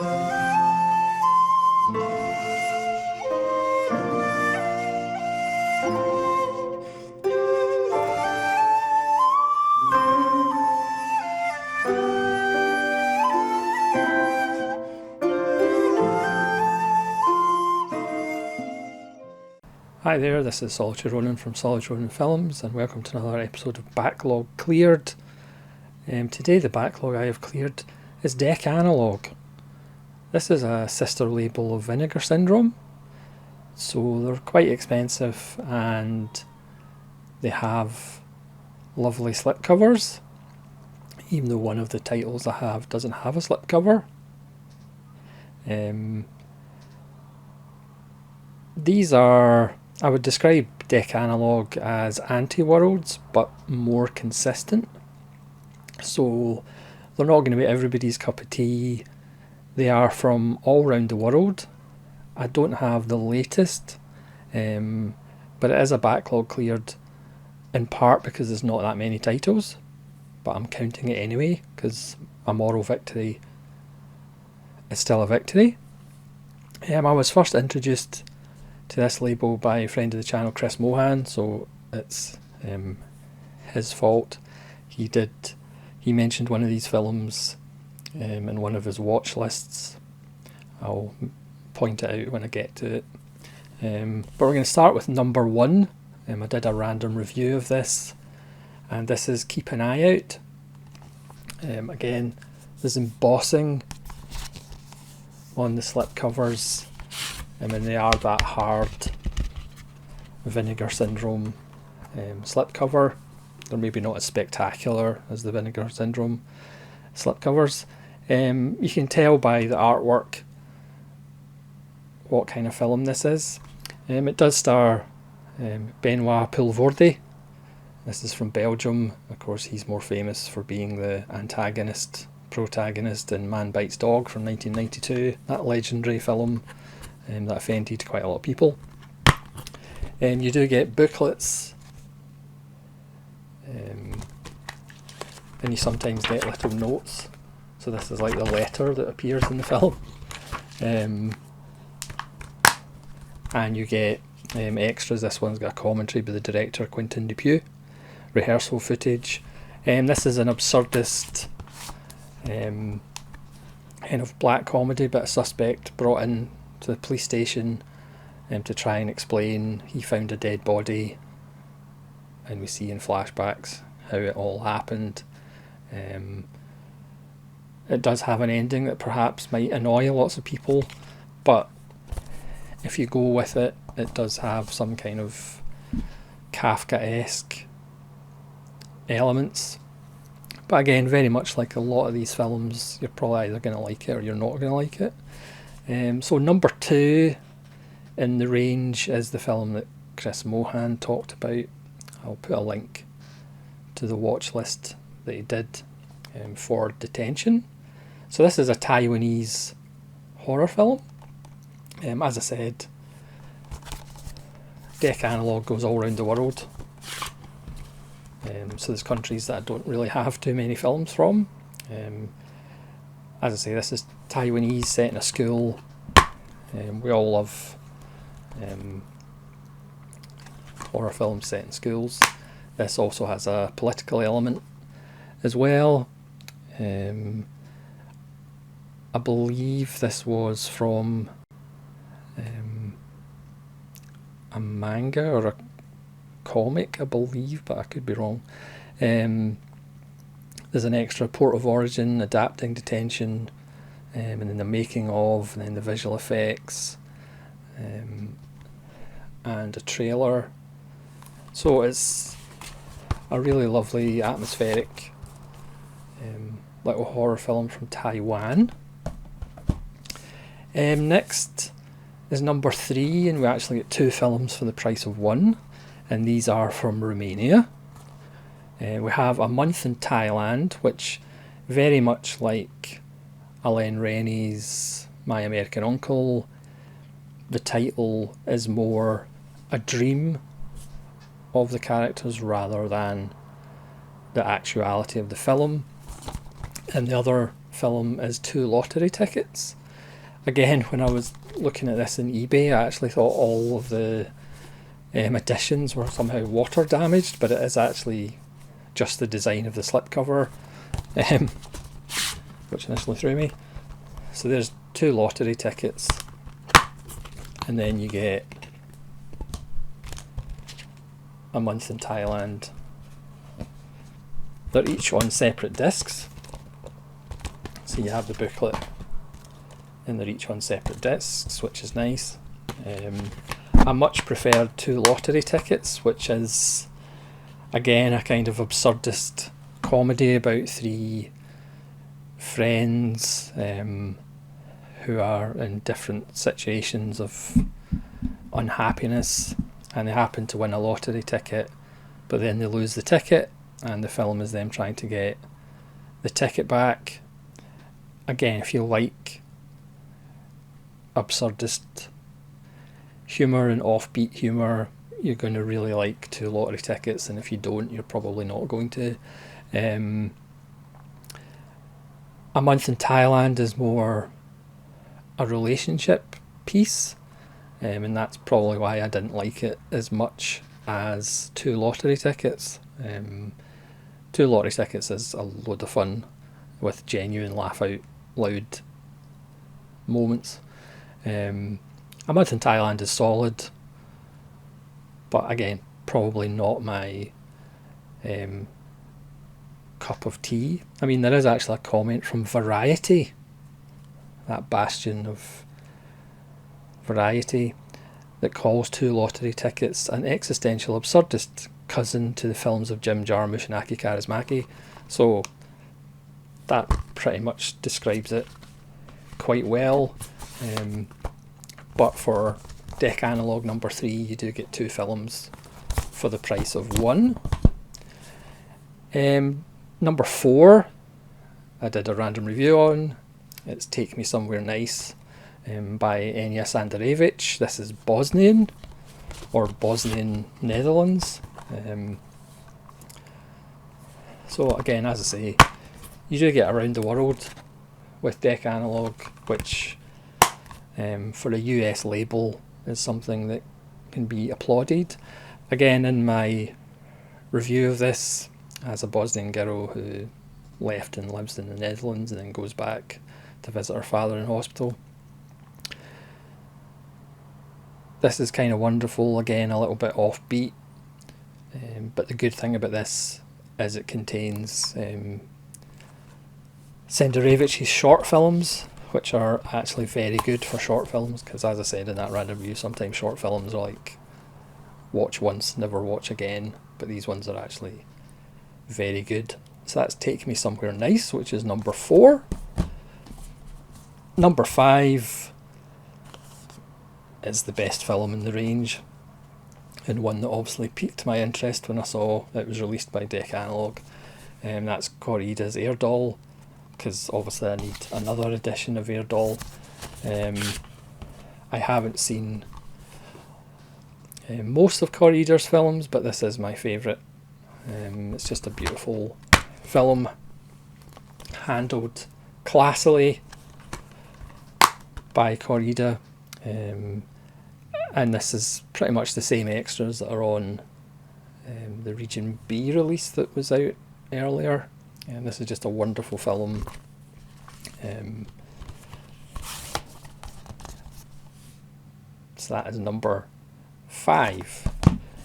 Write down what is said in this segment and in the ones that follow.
Hi there, this is Solitary Ronin from Solitary Ronin Films, and welcome to another episode of Backlog Cleared. Today the backlog I have cleared is Dekanalog. This is a sister label of Vinegar Syndrome, so they're quite expensive and they have lovely slipcovers, even though one of the titles I have doesn't have a slipcover. These are, I would describe Dekanalog as anti-worlds, but more consistent. So they're not going to be everybody's cup of tea. They are from all around the world. I don't have the latest, but it is a backlog cleared, in part because there's not that many titles, but I'm counting it anyway, because a moral victory is still a victory. I was first introduced to this label by a friend of the channel, Chris Mohan, so it's his fault. He mentioned one of these films in one of his watch lists. I'll point it out when I get to it. But we're going to start with number 1. I did a random review of this, and this is Keep an Eye Out. Again, there's embossing on the slipcovers. They are that hard Vinegar Syndrome slipcover. They're maybe not as spectacular as the Vinegar Syndrome slipcovers. You can tell by the artwork what kind of film this is. It does star Benoit Poelvoorde. This is from Belgium. Of course, he's more famous for being the protagonist in Man Bites Dog from 1992, that legendary film that offended quite a lot of people. You do get booklets, and you sometimes get little notes. So this is like the letter that appears in the film. And you get extras. This one's got a commentary by the director Quentin Dupieux, rehearsal footage. This is an absurdist kind of black comedy, but a suspect brought in to the police station to try and explain he found a dead body, and we see in flashbacks how it all happened. It does have an ending that perhaps might annoy lots of people, but if you go with it, it does have some kind of Kafka-esque elements. But again, very much like a lot of these films, you're probably either going to like it or you're not going to like it. So number 2 in the range is the film that Chris Mohan talked about. I'll put a link to the watch list that he did for Detention. So this is a Taiwanese horror film. As I said, Dekanalog goes all around the world. So there's countries that I don't really have too many films from. As I say, this is Taiwanese, set in a school. We all love horror films set in schools. This also has a political element as well. I believe this was from a manga or a comic, I believe, but I could be wrong. There's an extra port of origin adapting Detention, and then the making of, and then the visual effects, and a trailer. So it's a really lovely, atmospheric little horror film from Taiwan. Next is number 3, and we actually get 2 films for the price of 1, and these are from Romania. We have A Month in Thailand, which, very much like Alain Rennie's My American Uncle, the title is more a dream of the characters rather than the actuality of the film. And the other film is 2 lottery tickets. again, when I was looking at this in eBay, I actually thought all of the editions were somehow water damaged, but it is actually just the design of the slipcover, which initially threw me. So there's 2 lottery tickets, and then you get a month in Thailand. They're each on separate discs, so you have the booklet and they're each on separate discs, which is nice. I much preferred 2 lottery tickets, which is again a kind of absurdist comedy about 3 friends who are in different situations of unhappiness, and they happen to win a lottery ticket, but then they lose the ticket, and the film is them trying to get the ticket back. Again, if you like absurdist humour and offbeat humour, you're going to really like 2 lottery tickets, and if you don't, you're probably not going to. A Month in Thailand is more a relationship piece, and that's probably why I didn't like it as much as 2 lottery tickets. 2 lottery tickets is a load of fun with genuine laugh out loud moments. A Month in Thailand is solid, but again, probably not my cup of tea. I mean, there is actually a comment from Variety, that bastion of variety, that calls 2 lottery tickets an existential absurdist cousin to the films of Jim Jarmusch and Aki Kaurismäki. So that pretty much describes it quite well. But for Dekanalog number 3, you do get 2 films for the price of 1. Number 4, I did a random review on. It's Take Me Somewhere Nice by Enya Sandarevic. This is Bosnian, or Bosnian Netherlands. So again, as I say, you do get around the world with Dekanalog, which for a US label is something that can be applauded. Again, in my review of this, as a Bosnian girl who left and lives in the Netherlands and then goes back to visit her father in hospital, this is kind of wonderful. Again, a little bit offbeat, but the good thing about this is it contains Senderevic's short films, which are actually very good for short films, because as I said in that random review, sometimes short films are like watch once, never watch again, but these ones are actually very good. So that's Take Me Somewhere Nice, which is number 4. Number 5 is the best film in the range, and one that obviously piqued my interest when I saw it was released by Dekanalog. That's Corrida's Air Doll, because obviously I need another edition of Air Doll. I haven't seen most of Corrida's films, but this is my favourite. It's just a beautiful film, handled classily by Corrida, and this is pretty much the same extras that are on the Region B release that was out earlier, and this is just a wonderful film. So that is number 5.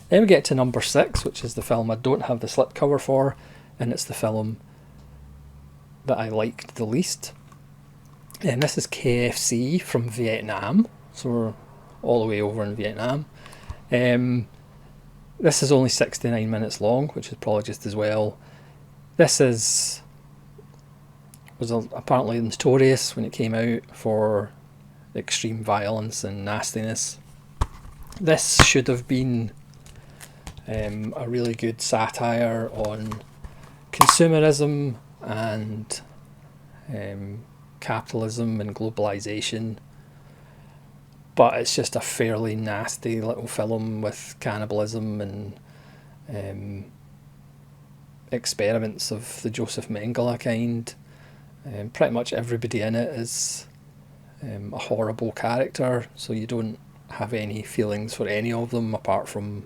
Then we get to number 6, which is the film I don't have the slipcover for, and it's the film that I liked the least. And this is KFC from Vietnam, so we're all the way over in Vietnam. This is only 69 minutes long, which is probably just as well. This was apparently notorious when it came out for extreme violence and nastiness. This should have been a really good satire on consumerism and capitalism and globalization, but it's just a fairly nasty little film with cannibalism and experiments of the Joseph Mengele kind. Pretty much everybody in it is a horrible character, so you don't have any feelings for any of them apart from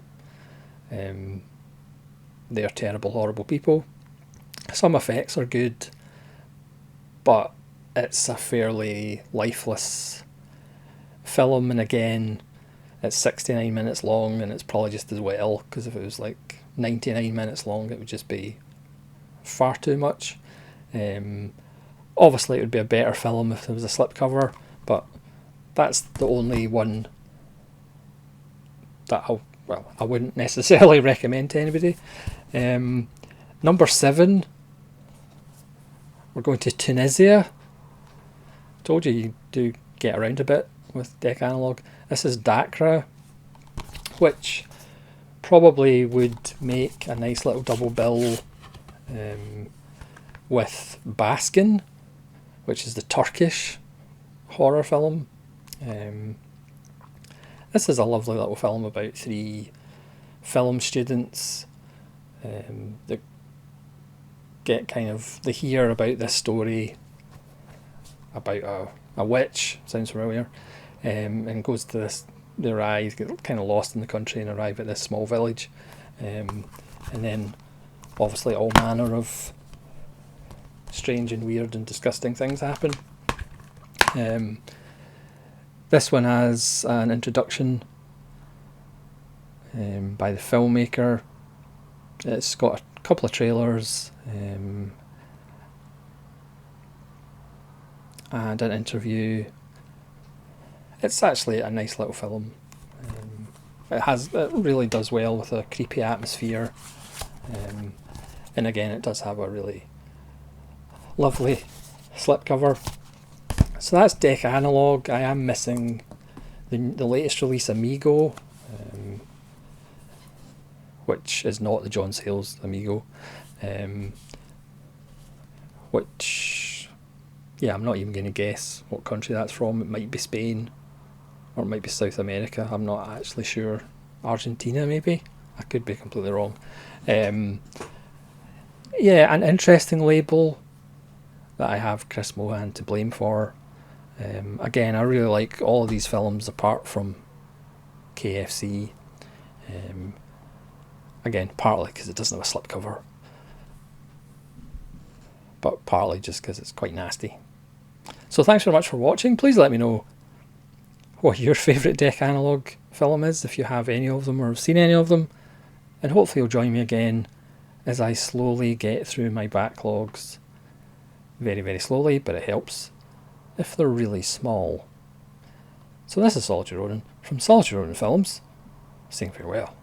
they're terrible, horrible people. Some effects are good, but it's a fairly lifeless film, and again, it's 69 minutes long, and it's probably just as well, because if it was like 99 minutes long, it would just be far too much. Obviously, it would be a better film if there was a slipcover, but that's the only one that I wouldn't necessarily recommend to anybody. Number 7, we're going to Tunisia. Told you do get around a bit with Dekanalog. This is Dakra, which probably would make a nice little double bill with Baskin, which is the Turkish horror film. This is a lovely little film about 3 film students that they hear about this story about a witch, sounds familiar, and goes to they arrive, get kind of lost in the country and arrive at this small village, and then obviously all manner of strange and weird and disgusting things happen. This one has an introduction by the filmmaker. It's got a couple of trailers and an interview. It's actually a nice little film. It really does well with a creepy atmosphere, and again, it does have a really lovely slipcover. So that's Dekanalog. I am missing the latest release, Amigo, which is not the John Sayles Amigo, which, yeah, I'm not even going to guess what country that's from. It might be Spain, or it might be South America. I'm not actually sure. Argentina, maybe? I could be completely wrong. Yeah, an interesting label that I have Chris Mohan to blame for. Again, I really like all of these films apart from KFC. Again, partly because it doesn't have a slipcover, but partly just because it's quite nasty. So thanks very much for watching. Please let me know what your favourite Dekanalog film is, if you have any of them or have seen any of them, and hopefully you'll join me again as I slowly get through my backlogs. Very, very slowly, but it helps if they're really small. So this is Solitude Ronin from Solitude Ronin Films, saying farewell.